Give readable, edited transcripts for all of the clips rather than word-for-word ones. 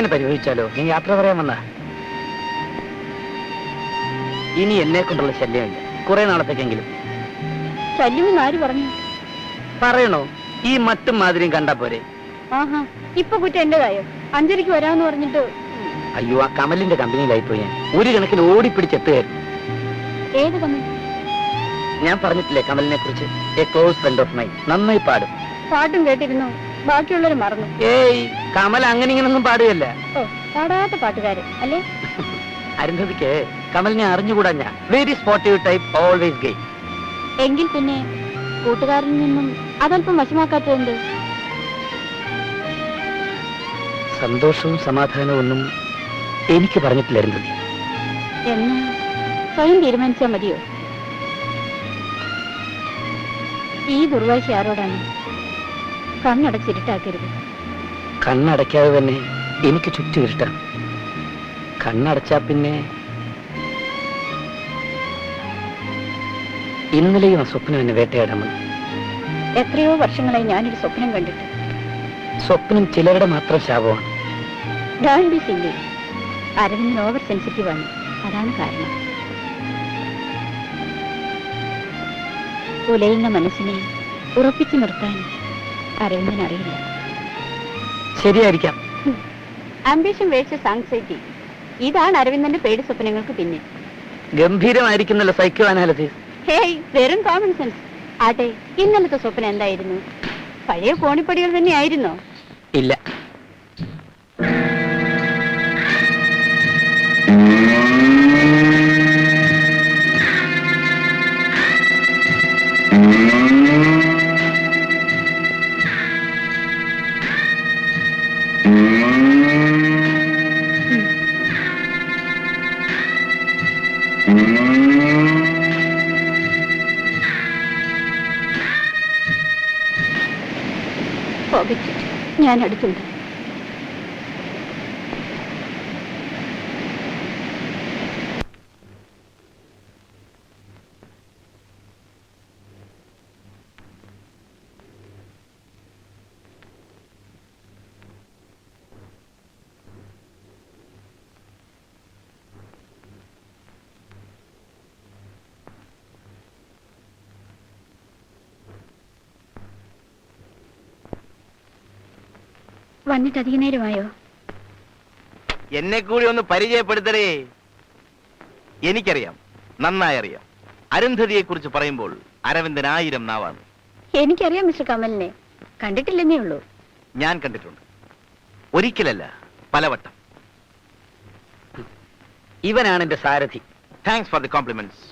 ഇങ്ങനെ പരിഭവിച്ചാലോ? നീ യാത്ര പറയാൻ വന്ന. ഇനി എന്നെ കൊണ്ടുള്ള ശല്യമില്ല, കുറെ നാളത്തേക്കെങ്കിലും. ശല്യം ആര് പറഞ്ഞു? പറയണോ? ഈ മട്ടും മാതിരിയും കണ്ടാ പോരെ? ആഹാ, ഇപ്പൊ കുറ്റം എന്റേതായോ? 5:30 വരാന്ന് പറഞ്ഞിട്ട്. അയ്യോ, ആ കമലിന്റെ കമ്പനിയിലായിപ്പോയി ഞാൻ. ഒരു കണക്കിന് ഓടിപ്പിടിച്ചെത്തുകയായിരുന്നു. ഏത് കമൽ? ഞാൻ പറഞ്ഞിട്ടില്ലേ കമലിനെ കുറിച്ച്? A close friend of mine. നന്നായി പാടും. പാട്ടും കേട്ടിരുന്നു, ബാക്കിയുള്ളവർ മറന്നു. ഏയ്, കമൽ അങ്ങനെ ഇങ്ങനൊന്നും പാടുകയല്ല. ഓ, പാടാത്ത പാട്ടുകാരൻ അല്ലേ? അരുന്ധതിക്ക് കമലിനെ അറിഞ്ഞുകൂടാ. ഞാൻ very sportive type, always game. എങ്കിൽ പിന്നെ കൂട്ടുകാരിൽ നിന്നും അതല്പം വശമാക്കാത്തതുണ്ട്. സന്തോഷവും സമാധാനവും ഒന്നും എനിക്ക് പറഞ്ഞിട്ടില്ല അരുന്ധതി. എന്ന് സ്വയം തീരുമാനിച്ചാൽ മതിയോ? ഈ ദുർവാഴ്ച ആരോടാണ്? കണ്ണടച്ചിരുട്ടാക്കരുത്. കണ്ണടയ്ക്കാതെ തന്നെ എനിക്ക് ചുറ്റും ഇരുട്ടാണ്. കണ്ണടച്ചാ പിന്നെ ഇന്നലെയും ആ സ്വപ്നം എന്നെ വേട്ടയാടാൻ വന്നു. എത്രയോ വർഷങ്ങളായി ഞാനൊരു സ്വപ്നം കണ്ടിട്ട്. സ്വപ്നം ചിലരുടെ മാത്രം ശാപമാണ്. Don't be silly. Aravindan over sensitive ആണ്, അതാണ് കാരണം. ഉലയുന്ന മനസ്സിനെ ഉറപ്പിച്ചു നിർത്താൻ അരവിന്ദൻ അറിയില്ല. ശരിയായിരിക്കാം. ആംബിഷൻ വേഴ്സസ് ആങ്സൈറ്റി, ഇതാണ് അരവിന്ദന്റെ പേടി സ്വപ്നങ്ങൾക്ക് പിന്നിൽ. ഗംഭീരമായിരിക്കുന്നല്ലോ സൈക്കോ അനാലിസിസ്. ഹേയ്, വെറും കോമൺ സെൻസ്. ആട്ടെ, ഇന്നലത്തെ സ്വപ്നം എന്തായിരുന്നു? പഴയ കോണിപ്പടികൾ തന്നെയായിരുന്നോ? ഇല്ല. ഞാൻ അടുത്തുണ്ട്. വന്നിട്ട് അധിക നേരമായോ? എന്നെ കൂടി ഒന്ന് പരിചയപ്പെടുത്തരേ. എനിക്കറിയാം, നന്നായി അറിയാം. അരുന്ധതിയെ കുറിച്ച് പറയുമ്പോൾ അരവിന്ദൻ 1000 നാവാണ്. എനിക്കറിയാം മിസ്റ്റർ കമലിനെ, കണ്ടിട്ടില്ലെന്നേ ഉള്ളൂ. ഞാൻ കണ്ടിട്ടുണ്ട്, ഒരിക്കലല്ല പലവട്ടം. ഇവനാണ് എന്റെ സാരഥി. Thanks for the compliments.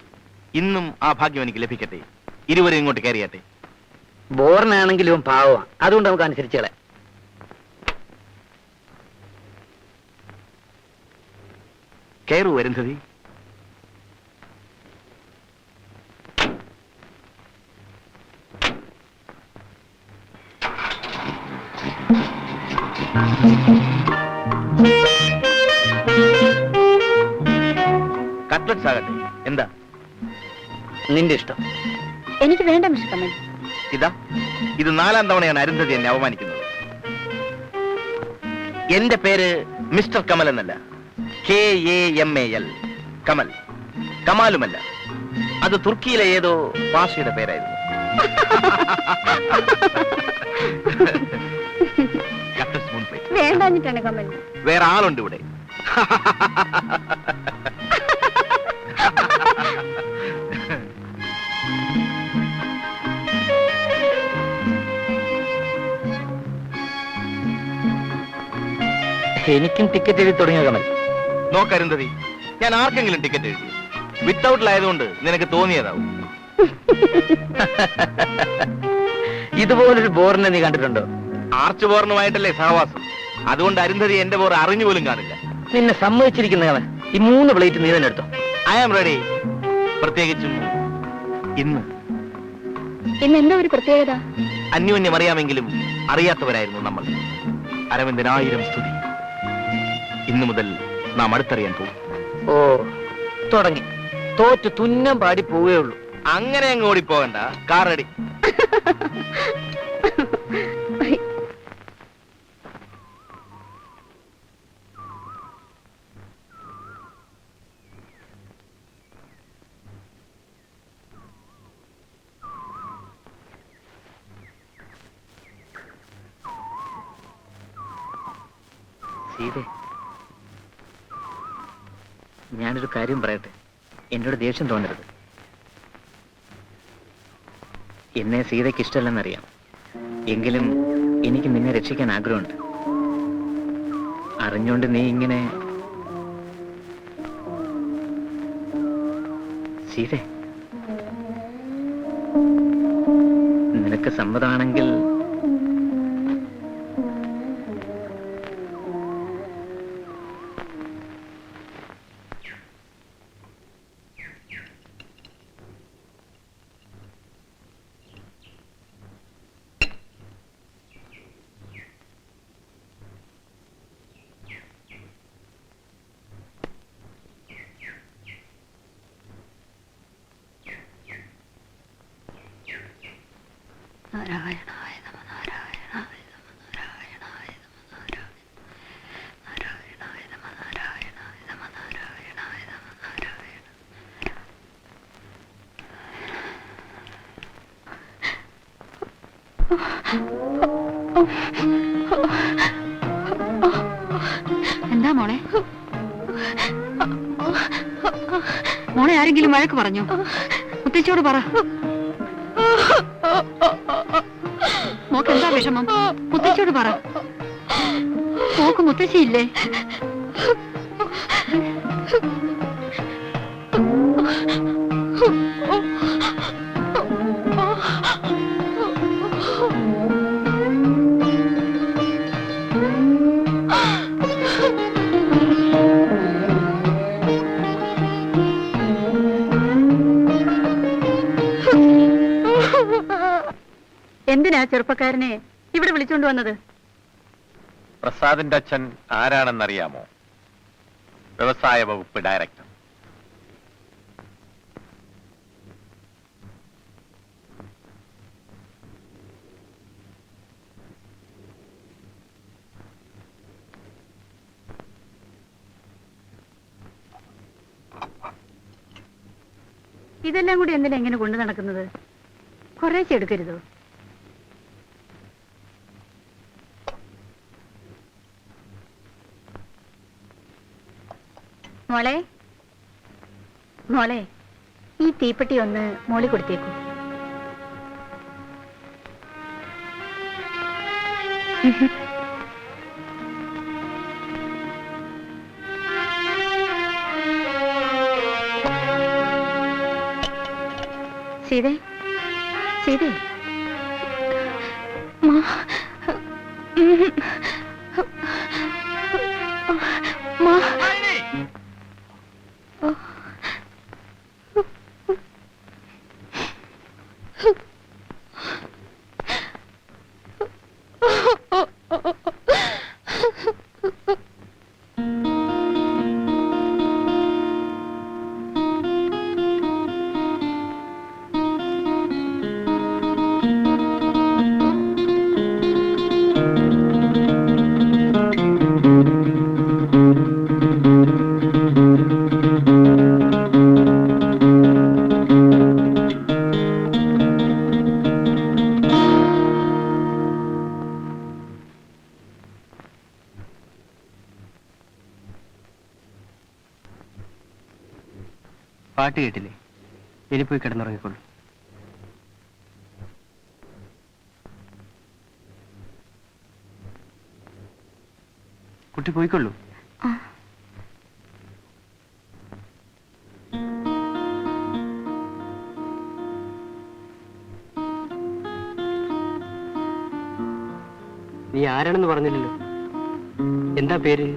ഇന്നും ആ ഭാഗ്യം എനിക്ക് ലഭിക്കട്ടെ. ഇരുവരും ഇങ്ങോട്ട് കയറിയാട്ടെ. ബോറിനാണെങ്കിലും ഇവൻ പാവമാണ്, അതുകൊണ്ട് നമുക്ക് അനുസരിച്ചുകളെ. കയറൂ അരുന്ധതി. കട്ട്ലറ്റ്സ് ആകട്ടെ. എന്താ നിന്റെ ഇഷ്ടം? എനിക്ക് വേണ്ട മിസ്റ്റർ കമൽ. ഇതാ, ഇത് 4ാം തവണയാണ് അരുന്ധതി എന്നെ അവമാനിക്കുന്നത്. എന്റെ പേര് മിസ്റ്റർ കമൽ എന്നല്ല, KAMAL, കമൽ. കമാലുമല്ല, അത് തുർക്കിയിലെ ഏതോ ഭാഷയുടെ പേരായിരുന്നു. വേണ്ടാഞ്ഞിട്ടാണ് കമൽ. വേറെ ആളുണ്ട് ഇവിടെ. എനിക്കും ടിക്കറ്റ് എഴുതി തുടങ്ങിയ കമൽ. നോക്കരുന്തതി, ഞാൻ ആർക്കെങ്കിലും ടിക്കറ്റ് എഴുതി വിത്തൗട്ടിലായതുകൊണ്ട് നിനക്ക് തോന്നിയതാവും. ഇതുപോലൊരു ബോറിനെ നീ കണ്ടിട്ടുണ്ടോ? ആർച്ച് ബോറിനുമായിട്ടല്ലേ സഹവാസം. അതുകൊണ്ട് അരുന്ധതി എന്റെ ബോർ അറിഞ്ഞു പോലും കാണില്ല. നിന്നെ സമ്മതിച്ചിരിക്കുന്ന കമൽ, ഈ 3 പ്ലേറ്റ് നീ തന്നെ എടുത്തോ. I am ready. പ്രത്യേകിച്ചും ഇന്ന്. ഇന്ന് എന്താ ഒരു പ്രത്യേകത? അന്യോന്യം അറിയാമെങ്കിലും അറിയാത്തവരായിരുന്നു നമ്മൾ. അരവിന്ദൻ 1000 സ്തുതി. ഇന്നു മുതൽ നാം അടുത്തറിയാൻ പോകും. ഓ, തുടങ്ങി. തോറ്റ് തുന്നം പാടി പോവേ ഉള്ളൂ. അങ്ങനെ അങ്ങ് ഓടിപ്പോകണ്ട. Car ready. സീതേ, ഞാനൊരു കാര്യം പറയട്ടെ. എന്നോട് ദേഷ്യം തോന്നരുത്. എന്നെ സീതയ്ക്ക് ഇഷ്ടമല്ലെന്നറിയാം. എങ്കിലും എനിക്ക് നിന്നെ രക്ഷിക്കാൻ ആഗ്രഹമുണ്ട്. അറിഞ്ഞുകൊണ്ട് നീ ഇങ്ങനെ... സീതേ, നിനക്ക് സമ്മതമാണെങ്കിൽ നാരായണായ നമഃ നാരായണായ നമഃ നാരായണായ നമഃ നാരായണായ നമഃ നാരായണായ നമഃ നാരായണായ നമഃ നാരായണ. എന്താ മോളെ? മോളെ ആരെങ്കിലും വഴക്ക് പറഞ്ഞോ? മുത്തച്ഛയോട് പറ. മോക്ക് എന്താ വിഷമം? മുത്തച്ഛയോട് പറ. മോക്ക് മുത്തശ്ശിയില്ലേ? എന്തിനാ ചെറുപ്പക്കാരനെ ഇവിടെ വിളിച്ചോണ്ട് വന്നത്? പ്രസാദിന്റെ അച്ഛൻ ആരാണെന്നറിയാമോ? വ്യവസായ വകുപ്പ് ഡയറക്ടർ. ഇതെല്ലാം കൂടി എന്തിനാ എങ്ങനെ കൊണ്ടു നടക്കുന്നത്? കുറേശ്ശെ എടുക്കരുതോ? മോളെ, മോളെ, ഈ തീപ്പെട്ടി ഒന്ന് മോളി കൊടുത്തേക്കൂ. സീതേ, സീതേ, പാട്ട് കേട്ടില്ലേ? ഇനി പോയി കിടന്നുറങ്ങിക്കൊള്ളു. കുട്ടി പോയിക്കൊള്ളൂ. നീ ആരാണെന്ന് പറഞ്ഞില്ലല്ലോ. എന്താ പേര്?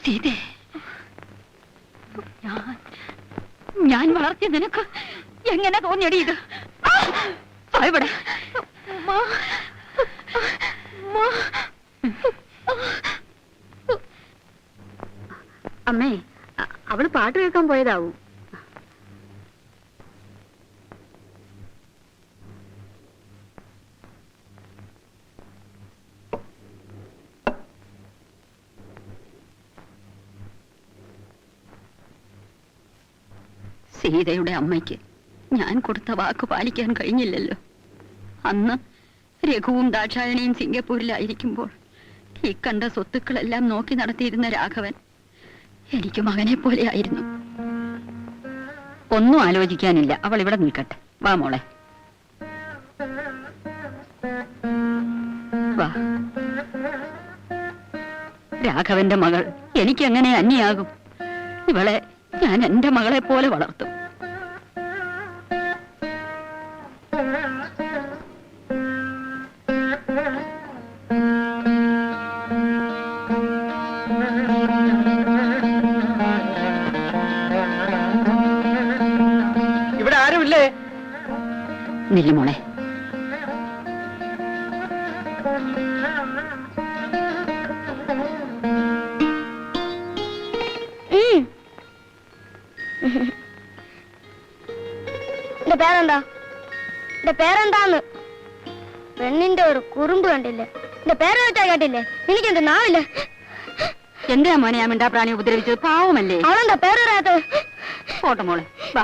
സീതേ, ഞാൻ വളർത്തിയ നിനക്ക് എങ്ങനെ തോന്നിയടി ഇത്? ഇവിടെ അമ്മേ, അവള് പാട്ട് കേൾക്കാൻ പോയതാവും. സീതയുടെ അമ്മയ്ക്ക് ഞാൻ കൊടുത്ത വാക്ക് പാലിക്കാൻ കഴിഞ്ഞില്ലല്ലോ. അന്ന് രഘുവും ദാക്ഷായണിയും സിംഗപ്പൂരിലായിരിക്കുമ്പോൾ ഈ കണ്ട സ്വത്തുക്കളെല്ലാം നോക്കി നടത്തിയിരുന്ന രാഘവൻ എനിക്ക് മകനെ പോലെ ആയിരുന്നു. ഒന്നും ആലോചിക്കാനില്ല, അവൾ ഇവിടെ നിൽക്കട്ടെ. വാ മോളെ, വാ. രാഘവന്റെ മകൾ എനിക്ക് എങ്ങനെ അന്യാകും? ഇവളെ ഞാൻ എന്റെ മകളെ പോലെ വളർത്തും. ഇവിടെ ആരുമില്ലേ? നെല്ലുമോളെ, എന്റെ പേരെന്താ? എന്റെ പേരെന്താന്ന്? പെണ്ണിന്റെ ഒരു കുറുമ്പ് കണ്ടില്ലേ? എന്റെ പേര് വെച്ചാ കേട്ടില്ലേ? എനിക്കെന്ത് നാവില്ല. എന്തിനാ മോനെ ആ മിണ്ടാപ്രാണി ഉപദ്രവിച്ചത്? പാവമല്ലേ? അവളെന്താ പേര് പറയാത്തത്? പോട്ടെ മോളെ, വാ.